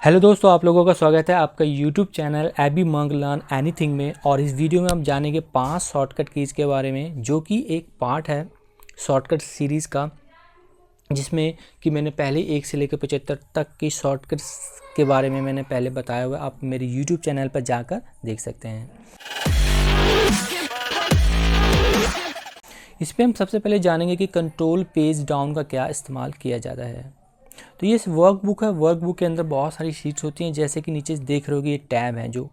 Hello दोस्तों, आप लोगों का स्वागत है आपका यूट्यूब चैनल एबी मंग लर्न एनीथिंग में। और इस वीडियो में हम जानेंगे 5 शॉर्टकट कीज़ के बारे में, जो कि एक पार्ट है शॉर्टकट सीरीज़ का, जिसमें कि मैंने पहले 1 से लेकर 75 तक की शॉर्टकट्स के बारे में मैंने पहले बताया हुआ है। आप मेरे यूट्यूब चैनल पर जाकर देख सकते हैं। इस पर हम सबसे पहले जानेंगे कि कंट्रोल पेज डाउन का क्या इस्तेमाल किया जाता है। तो ये वर्कबुक है। वर्कबुक के अंदर बहुत सारी शीट्स होती हैं, जैसे कि नीचे देख रहे होगे ये टैब हैं, जो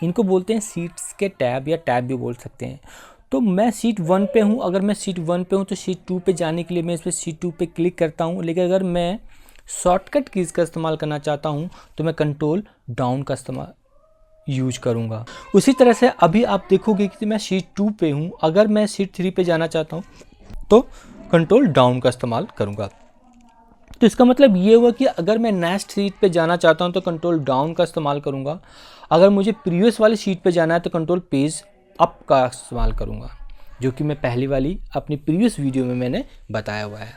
इनको बोलते हैं शीट्स के टैब या टैब भी बोल सकते हैं। तो मैं शीट 1 पे हूँ। अगर मैं शीट 1 पे हूँ तो शीट 2 पे जाने के लिए मैं इस पर शीट 2 पे क्लिक करता हूँ। लेकिन अगर मैं शॉर्टकट कीज़ का इस्तेमाल करना चाहता हूँ तो मैं कंट्रोल डाउन का इस्तेमाल यूज करूँगा। उसी तरह से अभी आप देखोगे कि मैं शीट 2 पे हूँ। अगर मैं शीट 3 पे जाना चाहता हूँ तो कंट्रोल डाउन का इस्तेमाल करूँगा। तो इसका मतलब ये हुआ कि अगर मैं नेक्स्ट शीट पे जाना चाहता हूँ तो कंट्रोल डाउन का इस्तेमाल करूँगा। अगर मुझे प्रीवियस वाली शीट पे जाना है तो कंट्रोल पेज अप का इस्तेमाल करूँगा, जो कि मैं पहली वाली अपनी प्रीवियस वीडियो में मैंने बताया हुआ है।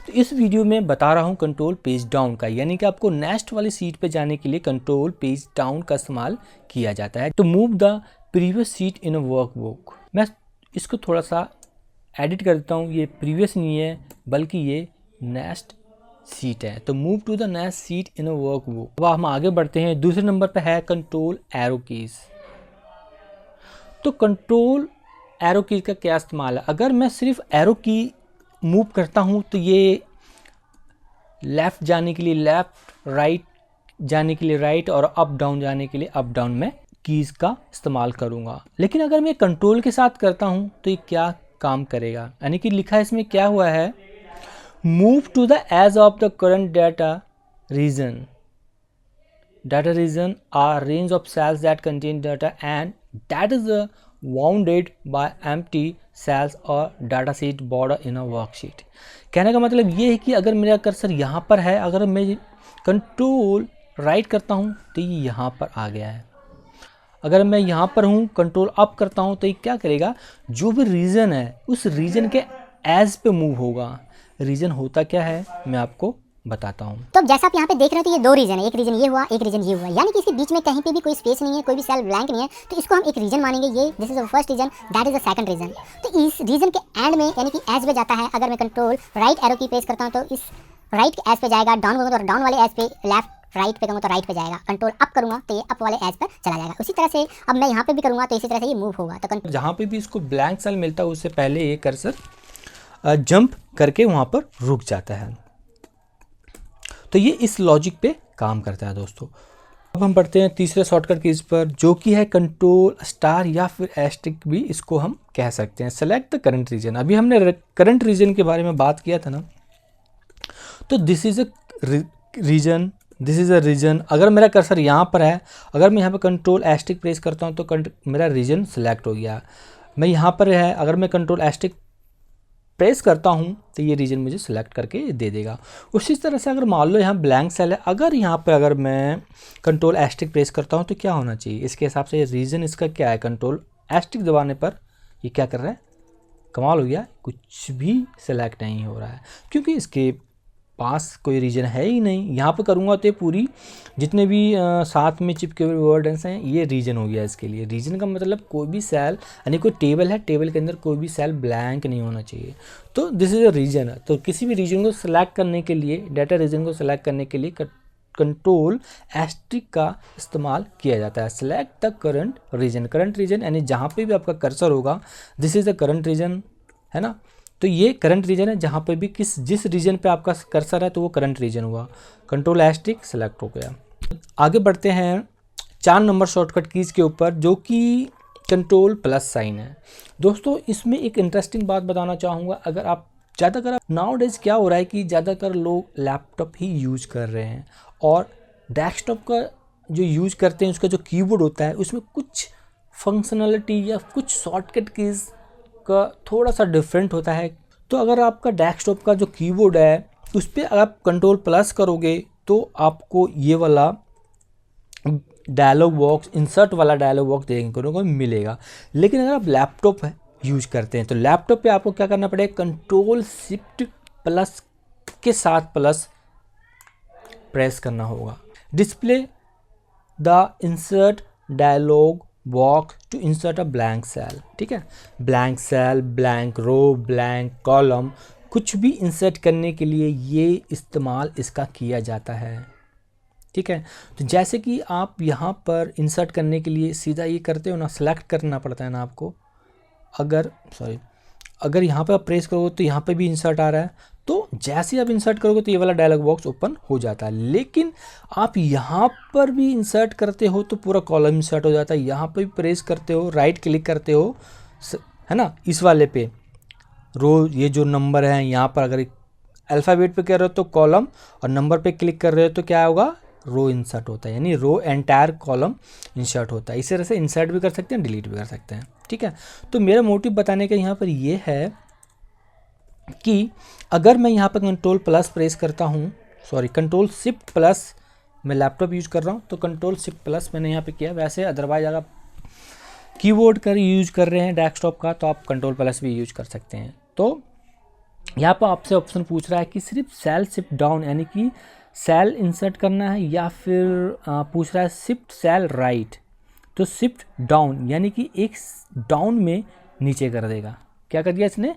तो इस वीडियो में बता रहा हूँ कंट्रोल पेज डाउन का, यानी कि आपको नेक्स्ट वाली सीट पे जाने के लिए कंट्रोल पेज डाउन का इस्तेमाल किया जाता है। तो move the previous seat in a workbook. मैं इसको थोड़ा सा एडिट कर देता हूँ। ये प्रीवियस नहीं है बल्कि ये नेक्स्ट सीट है। तो move to the next sheet in a workbook. अब हम आगे बढ़ते हैं। दूसरे नंबर पे है कंट्रोल एरो कीज। तो कंट्रोल एरो कीज का क्या इस्तेमाल है? अगर मैं सिर्फ एरो की मूव करता हूं तो ये लेफ्ट जाने के लिए लेफ्ट, राइट जाने के लिए राइट और अप डाउन जाने के लिए अप डाउन में कीज का इस्तेमाल करूंगा। लेकिन अगर मैं कंट्रोल के साथ करता हूं तो ये क्या काम करेगा? यानी कि लिखा इसमें क्या हुआ है, move to the edge of the current data region. Data region are range of cells that contain data and that is bounded by empty cells or data sheet border in a worksheet. कहने का मतलब ये है कि अगर मेरा cursor यहाँ पर है, अगर मैं कंट्रोल राइट करता हूँ तो ये यहाँ पर आ गया है। अगर मैं यहाँ पर हूँ कंट्रोल अप करता हूँ तो ये क्या करेगा, जो भी रीजन है उस रीजन के एज पे मूव होगा। रीजन होता क्या है मैं आपको बताता हूँ। तो जैसा आप यहाँ पे देख रहे हो तो ये दो रीजन है, एक रीजन ये हुआ, एक रीजन ये हुआ, यानी कि इसके बीच में कहीं पे भी कोई स्पेस नहीं है, कोई भी सेल ब्लैंक नहीं है, तो इसको हम एक रीजन मानेंगे। ये this is the first region, that is the second region. तो इस रीजन के एंड में यानी कि एज पे जाता है। अगर मैं कंट्रोल राइट एरो की प्रेस करता हूँ तो इस राइट के एज पे जाएगा, डाउन करूँगा तो डाउन वाले एज पे, लेफ्ट राइट पे करूँगा तो राइट पे जाएगा, कंट्रोल अप करूँगा तो ये अप वाले एज पर चला जाएगा। उसी तरह से अब मैं यहाँ पे भी करूँगा तो इसी तरह से ये मूव होगा। तो जहाँ पे भी इसको ब्लैंक सेल मिलता है उससे पहले ये कर्सर जंप करके वहाँ पर रुक जाता है। तो ये इस लॉजिक पे काम करता है दोस्तों। अब हम बढ़ते हैं तीसरे शॉर्टकट कीज पर, जो कि है कंट्रोल स्टार या फिर एस्ट्रिक भी इसको हम कह सकते हैं। Select the current region. अभी हमने करंट रीजन के बारे में बात किया था ना, तो this is a region, this is a region. अगर मेरा कर्सर यहाँ पर है, अगर मैं यहाँ पर कंट्रोल एस्ट्रिक प्रेस करता हूँ तो मेरा रीजन सेलेक्ट हो गया। मैं यहाँ पर है, अगर मैं कंट्रोल एस्ट्रिक प्रेस करता हूँ तो ये रीजन मुझे सेलेक्ट करके दे देगा। उसी तरह से अगर मान लो यहाँ ब्लैंक सेल है, अगर यहाँ पे अगर मैं कंट्रोल एस्ट्रिक प्रेस करता हूँ तो क्या होना चाहिए? इसके हिसाब से ये रीजन इसका क्या है, कंट्रोल एस्ट्रिक दबाने पर ये क्या कर रहा है, कमाल हो गया, कुछ भी सेलेक्ट नहीं हो रहा है क्योंकि इसके पास कोई रीजन है ही नहीं। यहाँ पे करूँगा तो ये पूरी जितने भी साथ में चिपके हुए वर्ड्स हैं ये रीजन हो गया। इसके लिए रीजन का मतलब कोई भी सेल, यानी कोई टेबल है, टेबल के अंदर कोई भी सेल ब्लैंक नहीं होना चाहिए। तो दिस इज अ रीजन। तो किसी भी रीजन को सिलेक्ट करने के लिए, डाटा रीजन को सिलेक्ट करने के लिए कंट्रोल एस्ट्रिक का इस्तेमाल किया जाता है। Select the current region. Current region यानी जहाँ पे भी आपका कर्सर होगा, this is the current region, है ना। तो ये करंट रीजन है, जहाँ पे भी जिस रीजन पे आपका कर्सर है तो वो करंट रीजन हुआ। कंट्रोल एस्ट्रिक सेलेक्ट हो गया। आगे बढ़ते हैं 4 नंबर शॉर्टकट कीज़ के ऊपर, जो कि कंट्रोल प्लस साइन है। दोस्तों इसमें एक इंटरेस्टिंग बात बताना चाहूँगा। अगर आप ज़्यादातर नाउ डेज क्या हो रहा है कि ज़्यादातर लोग लैपटॉप ही यूज कर रहे हैं और डेस्कटॉप का जो यूज करते हैं उसका जो कीबोर्ड होता है उसमें कुछ फंक्शनलिटी या कुछ शॉर्टकट कीज़ का थोड़ा सा डिफरेंट होता है। तो अगर आपका डेस्कटॉप का जो कीबोर्ड है उस पर आप कंट्रोल प्लस करोगे तो आपको ये वाला डायलॉग बॉक्स, इंसर्ट वाला डायलॉग बॉक्स देखने को मिलेगा। लेकिन अगर आप लैपटॉप यूज करते हैं तो लैपटॉप पे आपको क्या करना पड़ेगा, कंट्रोल शिफ्ट प्लस के साथ प्लस प्रेस करना होगा। Display the insert dialog box to insert a blank cell. ठीक है, blank cell, blank row, blank column, कुछ भी इंसर्ट करने के लिए ये इस्तेमाल इसका किया जाता है। ठीक है, तो जैसे कि आप यहाँ पर इंसर्ट करने के लिए सीधा ये करते हो ना, सेलेक्ट करना पड़ता है ना आपको। अगर यहाँ पर आप प्रेस करोगे तो यहाँ पे भी इंसर्ट आ रहा है, तो जैसे आप इंसर्ट करोगे तो ये वाला डायलॉग बॉक्स ओपन हो जाता है। लेकिन आप यहाँ पर भी इंसर्ट करते हो तो पूरा कॉलम इंसर्ट हो जाता है। यहाँ पर भी प्रेस करते हो, राइट क्लिक करते हो, है ना, इस वाले पे रो, ये जो नंबर है यहाँ पर अगर अल्फ़ाबेट पे कर रहे हो तो कॉलम, और नंबर पे क्लिक कर रहे हो तो क्या होगा, रो इंसर्ट होता है, यानी रो एंटायर कॉलम इंसर्ट होता है। इस तरह से इंसर्ट भी कर सकते हैं, डिलीट भी कर सकते हैं। ठीक है, तो मेरा मोटिव बताने का यहाँ पर ये है कि अगर मैं यहाँ पर कंट्रोल प्लस प्रेस करता हूँ, कंट्रोल शिफ्ट प्लस, मैं लैपटॉप यूज़ कर रहा हूँ तो कंट्रोल शिफ्ट प्लस मैंने यहाँ पे किया। वैसे अदरवाइज अगर कीबोर्ड का यूज़ कर रहे हैं डेस्कटॉप का तो आप कंट्रोल प्लस भी यूज़ कर सकते हैं। तो यहाँ पर आपसे ऑप्शन पूछ रहा है कि सिर्फ सेल शिफ्ट डाउन यानी कि सेल इंसर्ट करना है, या फिर पूछ रहा है शिफ्ट सेल राइट। तो शिफ्ट डाउन यानी कि एक डाउन में नीचे कर देगा। क्या कर दिया इसने,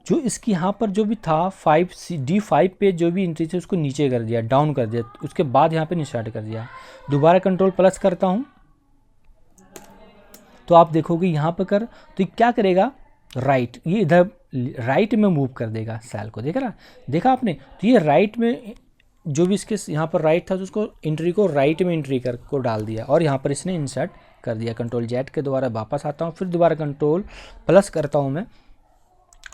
जो इसकी यहाँ पर जो भी था D5 पे जो भी एंट्री थी उसको नीचे कर दिया, डाउन कर दिया, उसके बाद यहाँ पे इंसर्ट कर दिया। दोबारा कंट्रोल प्लस करता हूँ तो आप देखोगे यहाँ पर कर, तो ये क्या करेगा, राइट, ये इधर राइट में मूव कर देगा सेल को। देखा आपने, तो ये राइट में जो भी इसके यहाँ पर राइट था तो उसको एंट्री को राइट में एंट्री कर को डाल दिया, और यहाँ पर इसने इंसर्ट कर दिया। कंट्रोल जेड के द्वारा वापस आता हूँ, फिर दोबारा कंट्रोल प्लस करता हूँ मैं,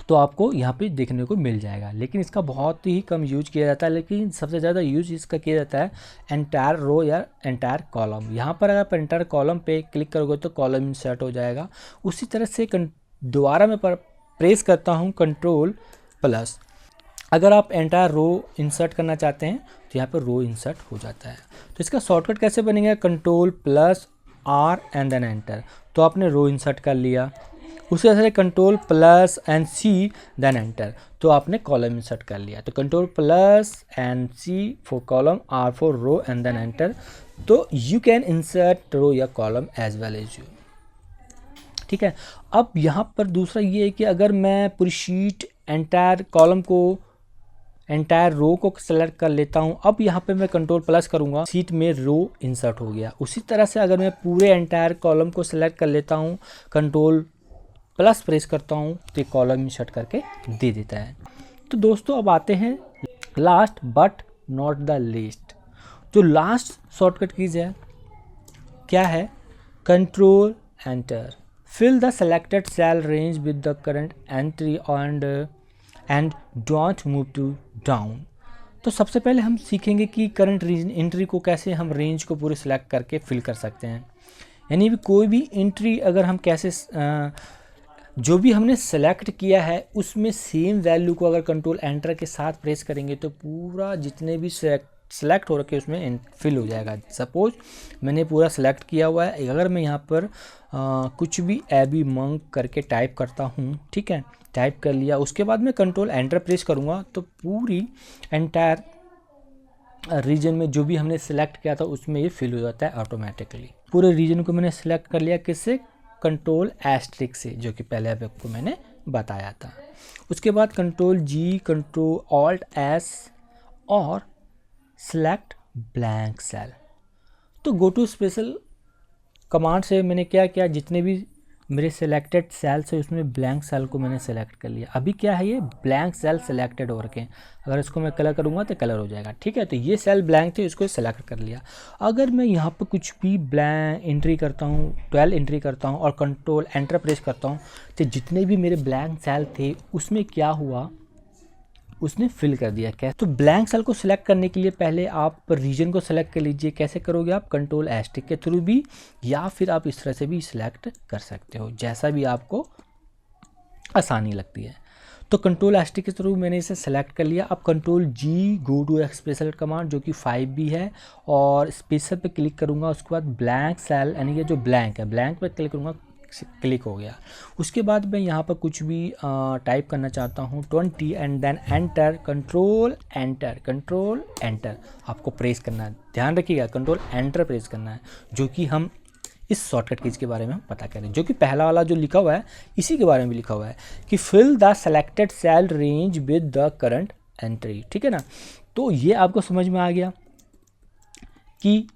तो आपको यहाँ पे देखने को मिल जाएगा। लेकिन इसका बहुत ही कम यूज किया जाता है, लेकिन सबसे ज़्यादा यूज इसका किया जाता है एंटायर रो या एंटायर कॉलम। यहाँ पर अगर आप एंटायर कॉलम पे क्लिक करोगे तो कॉलम इंसर्ट हो जाएगा। उसी तरह से दोबारा मैं प्रेस करता हूँ कंट्रोल प्लस, अगर आप एंटायर रो इंसर्ट करना चाहते हैं तो यहाँ पर रो इंसर्ट हो जाता है। तो इसका शॉर्टकट कैसे बनेगा, control plus R and then enter, तो आपने रो इंसर्ट कर लिया। उसी तरह से control plus and C then enter, तो आपने कॉलम इंसर्ट कर लिया। तो control plus and C for column, R for row and then enter, तो यू कैन इंसर्ट रो या column as well as you. ठीक है, अब यहाँ पर दूसरा ये है कि अगर मैं पूरी शीट एंटायर कॉलम को, एंटायर रो को सेलेक्ट कर लेता हूँ, अब यहाँ पे मैं कंट्रोल प्लस करूँगा, शीट में रो इंसर्ट हो गया। उसी तरह से अगर मैं पूरे एंटायर कॉलम को सेलेक्ट कर लेता हूँ, कंट्रोल प्लस प्रेस करता हूँ तो ये कॉलम इंसर्ट करके दे देता है। तो दोस्तों अब आते हैं last but not the least, जो लास्ट शॉर्टकट कीज है क्या है, control enter, fill the selected cell range with the current entry and don't move to down। तो सबसे पहले हम सीखेंगे कि करंट एंट्री को कैसे हम रेंज को पूरे सेलेक्ट करके फिल कर सकते हैं। यानी भी कोई भी एंट्री अगर हम कैसे जो भी हमने सेलेक्ट किया है उसमें सेम वैल्यू को अगर कंट्रोल एंटर के साथ प्रेस करेंगे तो पूरा जितने भी सेलेक्ट हो रखे उसमें फिल हो जाएगा। सपोज मैंने पूरा सेलेक्ट किया हुआ है, अगर मैं यहाँ पर कुछ भी एबी मंग करके टाइप करता हूँ, ठीक है, टाइप कर लिया, उसके बाद मैं कंट्रोल एंटर प्रेस करूँगा तो पूरी एंटायर रीजन में जो भी हमने सेलेक्ट किया था उसमें ये फिल हो जाता है ऑटोमेटिकली। पूरे रीजन को मैंने सेलेक्ट कर लिया, किससे, कंट्रोल एस्ट्रिक से, जो कि पहले आपको मैंने बताया था। उसके बाद कंट्रोल जी, कंट्रोल ऑल्ट एस और सेलेक्ट ब्लैंक सेल। तो गो टू स्पेशल कमांड से मैंने क्या किया, जितने भी मेरे सेलेक्टेड सेल्स है उसमें ब्लैंक सेल को मैंने सेलेक्ट कर लिया। अभी क्या है, ये ब्लैंक सेल सेलेक्टेड हो रखे हैं, अगर इसको मैं कलर करूँगा तो कलर हो जाएगा। ठीक है, तो ये सेल ब्लैंक थे, इसको सेलेक्ट कर लिया। अगर मैं यहाँ पर कुछ भी ब्लैंक एंट्री करता हूँ, 12 एंट्री करता हूँ और कंट्रोल एंटर प्रेस करता हूँ तो जितने भी मेरे ब्लैंक सेल थे उसमें क्या हुआ, उसने फिल कर दिया। कैसे, तो ब्लैंक सेल को सिलेक्ट करने के लिए पहले आप रीजन को सिलेक्ट कर लीजिए। कैसे करोगे आप, कंट्रोल एस्ट्रिक के थ्रू भी, या फिर आप इस तरह से भी सिलेक्ट कर सकते हो, जैसा भी आपको आसानी लगती है। तो कंट्रोल एस्ट्रिक के थ्रू मैंने इसे सेलेक्ट कर लिया। अब control G, go to special command जो कि 5B है, और स्पेशल पे क्लिक करूँगा, उसके बाद ब्लैंक सेल यानी कि जो ब्लैंक है, ब्लैंक पे क्लिक करूँगा, क्लिक हो गया। उसके बाद मैं यहाँ पर कुछ भी टाइप करना चाहता हूँ 20 and then enter, control enter आपको प्रेस करना है। ध्यान रखिएगा कंट्रोल एंटर प्रेस करना है, जो कि हम इस शॉर्टकट कीज के बारे में हम पता करें, जो कि पहला वाला जो लिखा हुआ है इसी के बारे में लिखा हुआ है कि fill the selected cell range with the current entry. ठीक है ना, तो ये आपको समझ में आ गया कि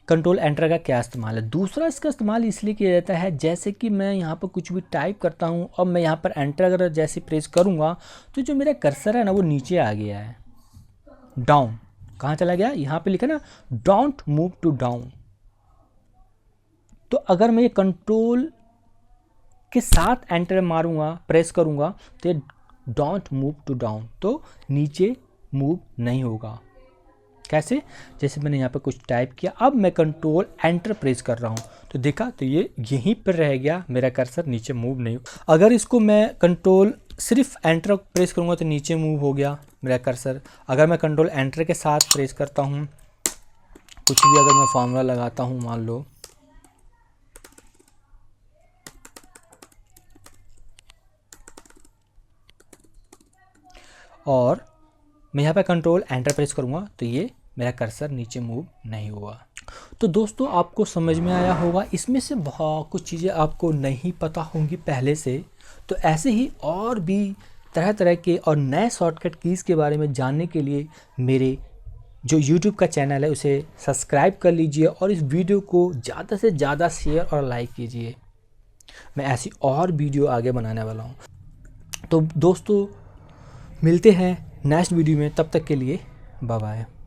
कंट्रोल एंटर का क्या इस्तेमाल है। दूसरा इसका इस्तेमाल इसलिए किया जाता है जैसे कि मैं यहाँ पर कुछ भी टाइप करता हूँ और मैं यहाँ पर एंटर अगर जैसे प्रेस करूँगा तो जो मेरा कर्सर है ना वो नीचे आ गया है, डाउन कहाँ चला गया, यहाँ पे लिखा ना डोंट मूव टू डाउन। तो अगर मैं ये कंट्रोल के साथ एंटर मारूंगा प्रेस करूँगा तो ये डोंट मूव टू डाउन, तो नीचे मूव नहीं होगा। कैसे, जैसे मैंने यहाँ पर कुछ टाइप किया, अब मैं कंट्रोल एंटर प्रेस कर रहा हूँ तो देखा तो ये यहीं पर रह गया, मेरा कर्सर नीचे मूव नहीं। अगर इसको मैं कंट्रोल सिर्फ एंटर प्रेस करूँगा तो नीचे मूव हो गया मेरा कर्सर। अगर मैं कंट्रोल एंटर के साथ प्रेस करता हूँ, कुछ भी अगर मैं फार्मूला लगाता हूँ मान लो, और मैं यहाँ पे कंट्रोल एंटर प्रेस करूँगा तो ये मेरा कर्सर नीचे मूव नहीं हुआ। तो दोस्तों आपको समझ में आया होगा, इसमें से बहुत कुछ चीज़ें आपको नहीं पता होंगी पहले से। तो ऐसे ही और भी तरह तरह के और नए शॉर्टकट कीज़ के बारे में जानने के लिए मेरे जो YouTube का चैनल है उसे सब्सक्राइब कर लीजिए और इस वीडियो को ज़्यादा से ज़्यादा शेयर और लाइक कीजिए। मैं ऐसी और वीडियो आगे बनाने वाला हूँ। तो दोस्तों मिलते हैं नेक्स्ट वीडियो में, तब तक के लिए बाय बाय।